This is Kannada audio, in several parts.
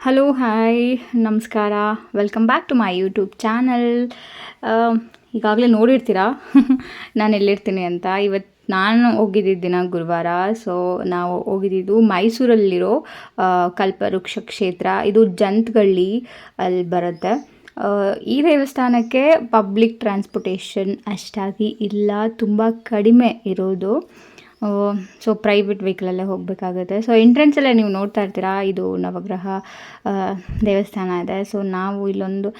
ಹಲೋ ಹಾಯ್ ನಮಸ್ಕಾರ. Welcome back to my YouTube channel. ಈಗಾಗಲೇ ನೋಡಿರ್ತೀರಾ ನಾನು ಎಲ್ಲಿರ್ತೀನಿ ಅಂತ. ಇವತ್ತು ನಾನು ಹೋಗಿದ್ದಿದ್ದ ದಿನ ಗುರುವಾರ. ಸೊ ನಾವು ಹೋಗಿದ್ದಿದ್ದು ಮೈಸೂರಲ್ಲಿರೋ ಕಲ್ಪವೃಕ್ಷ ಕ್ಷೇತ್ರ. ಇದು ಜಂತಗಳ್ಳಿ ಅಲ್ಲಿ ಬರುತ್ತೆ. ಈ ದೇವಸ್ಥಾನಕ್ಕೆ ಪಬ್ಲಿಕ್ ಟ್ರಾನ್ಸ್ಪೋರ್ಟೇಷನ್ ಅಷ್ಟಾಗಿ ಇಲ್ಲ, ತುಂಬ ಕಡಿಮೆ ಇರೋದು. ಸೊ ಪ್ರೈವೇಟ್ ವೆಹಿಕಲಲ್ಲೇ ಹೋಗಬೇಕಾಗುತ್ತೆ. ಸೊ ಎಂಟ್ರೆನ್ಸಲ್ಲೇ ನೀವು ನೋಡ್ತಾ ಇರ್ತೀರಾ, ಇದು ನವಗ್ರಹ ದೇವಸ್ಥಾನ ಇದೆ. ಸೊ ನಾವು ಇಲ್ಲೊಂದು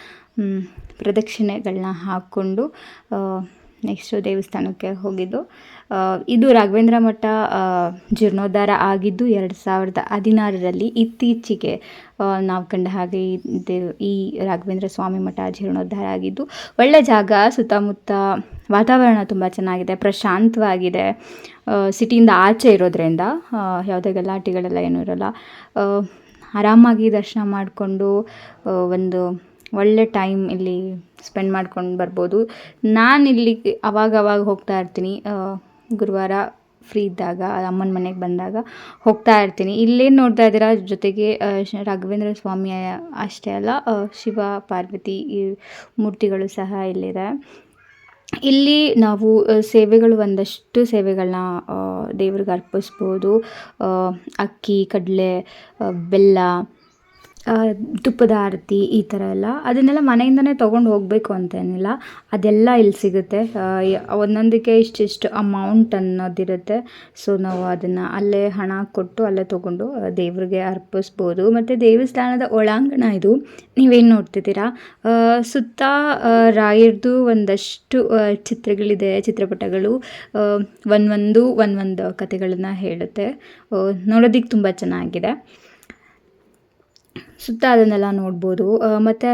ಪ್ರದಕ್ಷಿಣೆಗಳನ್ನ ಹಾಕ್ಕೊಂಡು ನೆಕ್ಸ್ಟು ದೇವಸ್ಥಾನಕ್ಕೆ ಹೋಗಿದ್ದು. ಇದು ರಾಘವೇಂದ್ರ ಮಠ ಜೀರ್ಣೋದ್ಧಾರ ಆಗಿದ್ದು 2016ರಲ್ಲಿ. ಇತ್ತೀಚೆಗೆ ನಾವು ಕಂಡ ಹಾಗೆ ಈ ರಾಘವೇಂದ್ರ ಸ್ವಾಮಿ ಮಠ ಜೀರ್ಣೋದ್ಧಾರ ಆಗಿದ್ದು. ಒಳ್ಳೆ ಜಾಗ, ಸುತ್ತಮುತ್ತ ವಾತಾವರಣ ತುಂಬ ಚೆನ್ನಾಗಿದೆ, ಪ್ರಶಾಂತವಾಗಿದೆ. ಸಿಟಿಯಿಂದ ಆಚೆ ಇರೋದ್ರಿಂದ ಯಾವುದೇ ಗಲಾಟೆಗಳೆಲ್ಲ ಏನೂ ಇರೋಲ್ಲ. ಆರಾಮಾಗಿ ದರ್ಶನ ಮಾಡಿಕೊಂಡು ಒಂದು ಒಳ್ಳೆ ಟೈಮ್ ಇಲ್ಲಿ ಸ್ಪೆಂಡ್ ಮಾಡ್ಕೊಂಡು ಬರ್ಬೋದು. ನಾನು ಇಲ್ಲಿಗೆ ಅವಾಗವಾಗ ಹೋಗ್ತಾ ಇರ್ತೀನಿ. ಗುರುವಾರ ಫ್ರೀ ಇದ್ದಾಗ, ಅಮ್ಮನ ಮನೆಗೆ ಬಂದಾಗ ಹೋಗ್ತಾ ಇರ್ತೀನಿ. ಇಲ್ಲೇನು ನೋಡ್ತಾ ಇದ್ದೀರಾ, ಜೊತೆಗೆ ರಾಘವೇಂದ್ರ ಸ್ವಾಮಿ ಅಷ್ಟೇ ಅಲ್ಲ, ಶಿವ ಪಾರ್ವತಿ ಈ ಮೂರ್ತಿಗಳು ಸಹ ಇಲ್ಲಿದೆ. ಇಲ್ಲಿ ನಾವು ಸೇವೆಗಳು, ಒಂದಷ್ಟು ಸೇವೆಗಳನ್ನ ದೇವ್ರಿಗೆ ಅರ್ಪಿಸ್ಬೋದು. ಅಕ್ಕಿ, ಕಡಲೆ, ಬೆಲ್ಲ, ತುಪ್ಪದ ಆರತಿ, ಈ ಥರ ಎಲ್ಲ. ಅದನ್ನೆಲ್ಲ ಮನೆಯಿಂದನೇ ತೊಗೊಂಡು ಹೋಗಬೇಕು ಅಂತೇನಿಲ್ಲ, ಅದೆಲ್ಲ ಇಲ್ಲಿ ಸಿಗುತ್ತೆ. ಒಂದೊಂದಕ್ಕೆ ಇಷ್ಟಿಷ್ಟು ಅಮೌಂಟ್ ಅನ್ನೋದಿರುತ್ತೆ. ಸೊ ನಾವು ಅದನ್ನು ಅಲ್ಲೇ ಹಣ ಕೊಟ್ಟು ಅಲ್ಲೇ ತೊಗೊಂಡು ದೇವ್ರಿಗೆ ಅರ್ಪಿಸ್ಬೋದು. ಮತ್ತು ದೇವಸ್ಥಾನದ ಒಳಾಂಗಣ ಇದು ನೀವೇನು ನೋಡ್ತಿದ್ದೀರಾ. ಸುತ್ತ ರಾಯರ್ದು ಒಂದಷ್ಟು ಚಿತ್ರಗಳಿದೆ, ಚಿತ್ರಪಟಗಳು. ಒಂದೊಂದು ಕಥೆಗಳನ್ನು ಹೇಳುತ್ತೆ. ನೋಡೋದಕ್ಕೆ ತುಂಬ ಚೆನ್ನಾಗಿದೆ. ಸುತ್ತ ಅದನ್ನೆಲ್ಲ ನೋಡ್ಬೋದು. ಮತ್ತು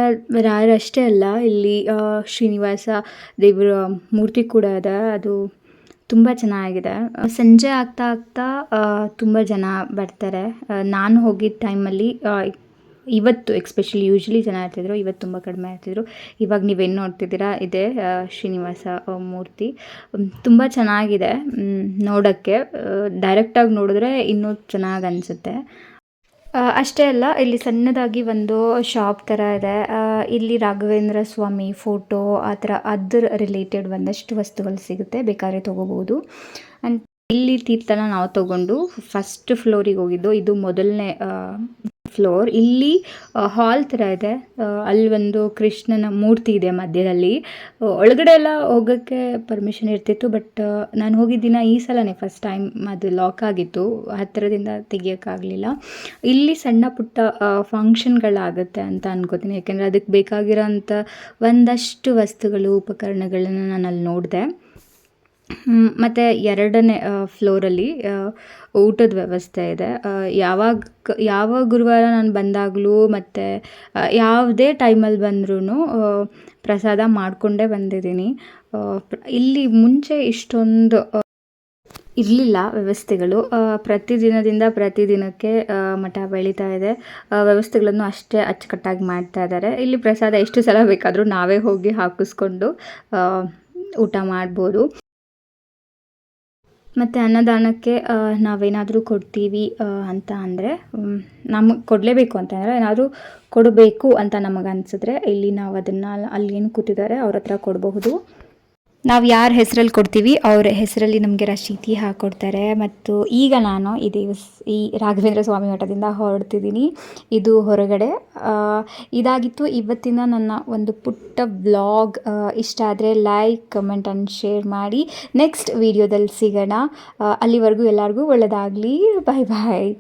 ರಾಯರಷ್ಟೇ ಅಲ್ಲ, ಇಲ್ಲಿ ಶ್ರೀನಿವಾಸ ದೇವರ ಮೂರ್ತಿ ಕೂಡ ಇದೆ. ಅದು ತುಂಬ ಚೆನ್ನಾಗಿದೆ. ಸಂಜೆ ಆಗ್ತಾ ತುಂಬ ಜನ ಬರ್ತಾರೆ. ನಾನು ಹೋಗಿದ್ದ ಟೈಮಲ್ಲಿ ಇವತ್ತು ಎಕ್ಸ್ಪೆಷಲಿ, ಯೂಶ್ವಲಿ ಜನ ಇರ್ತಿದ್ರು, ಇವತ್ತು ತುಂಬ ಕಡಿಮೆ ಇರ್ತಿದ್ರು. ಇವಾಗ ನೀವೇನು ನೋಡ್ತಿದ್ದೀರಾ, ಇದೆ ಶ್ರೀನಿವಾಸ ಮೂರ್ತಿ. ತುಂಬ ಚೆನ್ನಾಗಿದೆ ನೋಡೋಕ್ಕೆ. ಡೈರೆಕ್ಟಾಗಿ ನೋಡಿದ್ರೆ ಇನ್ನೂ ಚೆನ್ನಾಗಿ ಅನಿಸುತ್ತೆ. ಅಷ್ಟೇ ಅಲ್ಲ, ಇಲ್ಲಿ ಸಣ್ಣದಾಗಿ ಒಂದು ಶಾಪ್ ಥರ ಇದೆ. ಇಲ್ಲಿ ರಾಘವೇಂದ್ರ ಸ್ವಾಮಿ ಫೋಟೋ ಆ ಥರ ಅದರ ರಿಲೇಟೆಡ್ ಒಂದಷ್ಟು ವಸ್ತುಗಳು ಸಿಗುತ್ತೆ, ಬೇಕಾದ್ರೆ ತೊಗೋಬೋದು. ಆ್ಯಂಡ್ ಇಲ್ಲಿ ತೀರ್ಥನ ನಾವು ತೊಗೊಂಡು ಫಸ್ಟ್ ಫ್ಲೋರಿಗೆ ಹೋಗಿದ್ದು. ಇದು ಮೊದಲನೇ ಫ್ಲೋರ್. ಇಲ್ಲಿ ಹಾಲ್ ಥರ ಇದೆ. ಅಲ್ಲಿ ಒಂದು ಕೃಷ್ಣನ ಮೂರ್ತಿ ಇದೆ ಮಧ್ಯದಲ್ಲಿ. ಒಳಗಡೆ ಎಲ್ಲ ಹೋಗೋಕ್ಕೆ ಪರ್ಮಿಷನ್ ಇರ್ತಿತ್ತು, ಬಟ್ ನಾನು ಹೋಗಿದ್ದಿನ ಈ ಸಲನೇ ಫಸ್ಟ್ ಟೈಮ್ ಅದು ಲಾಕ್ ಆಗಿತ್ತು, ಹತ್ತಿರದಿಂದ ತೆಗಿಯೋಕ್ಕಾಗಲಿಲ್ಲ. ಇಲ್ಲಿ ಸಣ್ಣ ಪುಟ್ಟ ಫಂಕ್ಷನ್ಗಳಾಗುತ್ತೆ ಅಂತ ಅನ್ಕೋತೀನಿ, ಯಾಕೆಂದರೆ ಅದಕ್ಕೆ ಬೇಕಾಗಿರೋಂಥ ಒಂದಷ್ಟು ವಸ್ತುಗಳು, ಉಪಕರಣಗಳನ್ನು ನಾನು ಅಲ್ಲಿ ನೋಡಿದೆ. ಮತ್ತು ಎರಡನೇ ಫ್ಲೋರಲ್ಲಿ ಊಟದ ವ್ಯವಸ್ಥೆ ಇದೆ. ಯಾವ ಗುರುವಾರ ನಾನು ಬಂದಾಗಲೂ ಮತ್ತು ಯಾವುದೇ ಟೈಮಲ್ಲಿ ಬಂದ್ರೂ ಪ್ರಸಾದ ಮಾಡಿಕೊಂಡೇ ಬಂದಿದ್ದೀನಿ. ಇಲ್ಲಿ ಮುಂಚೆ ಇಷ್ಟೊಂದು ಇರಲಿಲ್ಲ ವ್ಯವಸ್ಥೆಗಳು. ಪ್ರತಿದಿನಕ್ಕೆ ಮಠ ಬೆಳೀತಾ ಇದೆ. ವ್ಯವಸ್ಥೆಗಳನ್ನು ಅಷ್ಟೇ ಅಚ್ಚುಕಟ್ಟಾಗಿ ಮಾಡ್ತಾ ಇದ್ದಾರೆ. ಇಲ್ಲಿ ಪ್ರಸಾದ ಎಷ್ಟು ಸಲ ಬೇಕಾದರೂ ನಾವೇ ಹೋಗಿ ಹಾಕಿಸ್ಕೊಂಡು ಊಟ ಮಾಡ್ಬೋದು. ಮತ್ತು ಅನ್ನದಾನಕ್ಕೆ ನಾವೇನಾದರೂ ಕೊಡ್ತೀವಿ ಅಂತ ಅಂದರೆ, ನಮಗೆ ಕೊಡಲೇಬೇಕು ಅಂತಂದರೆ, ಏನಾದರೂ ಕೊಡಬೇಕು ಅಂತ ನಮಗೆ ಅನಿಸಿದ್ರೆ ಇಲ್ಲಿ ನಾವು ಅದನ್ನು ಅಲ್ಲಿ ಏನು ಕೂತಿದ್ದಾರೆ ಅವ್ರ ಹತ್ರ ಕೊಡಬಹುದು. ನಾವು ಯಾರ ಹೆಸರಲ್ಲಿ ಕೊಡ್ತೀವಿ ಅವ್ರ ಹೆಸರಲ್ಲಿ ನಮಗೆ ರಶೀತಿ ಹಾಕ್ಕೊಡ್ತಾರೆ. ಮತ್ತು ಈಗ ನಾನು ಈ ರಾಘವೇಂದ್ರ ಸ್ವಾಮಿ ಮಠದಿಂದ ಹೊರಡ್ತಿದ್ದೀನಿ. ಇದು ಹೊರಗಡೆ. ಇದಾಗಿತ್ತು ಇವತ್ತಿನ ನನ್ನ ಒಂದು ಪುಟ್ಟ ವ್ಲಾಗ್. ಇಷ್ಟ ಆದರೆ ಲೈಕ್, ಕಮೆಂಟ್ ಆ್ಯಂಡ್ ಶೇರ್ ಮಾಡಿ. ನೆಕ್ಸ್ಟ್ ವಿಡಿಯೋದಲ್ಲಿ ಸಿಗೋಣ. ಅಲ್ಲಿವರೆಗೂ ಎಲ್ಲರಿಗೂ ಒಳ್ಳೆಯದಾಗಲಿ. ಬಾಯ್ ಬಾಯ್.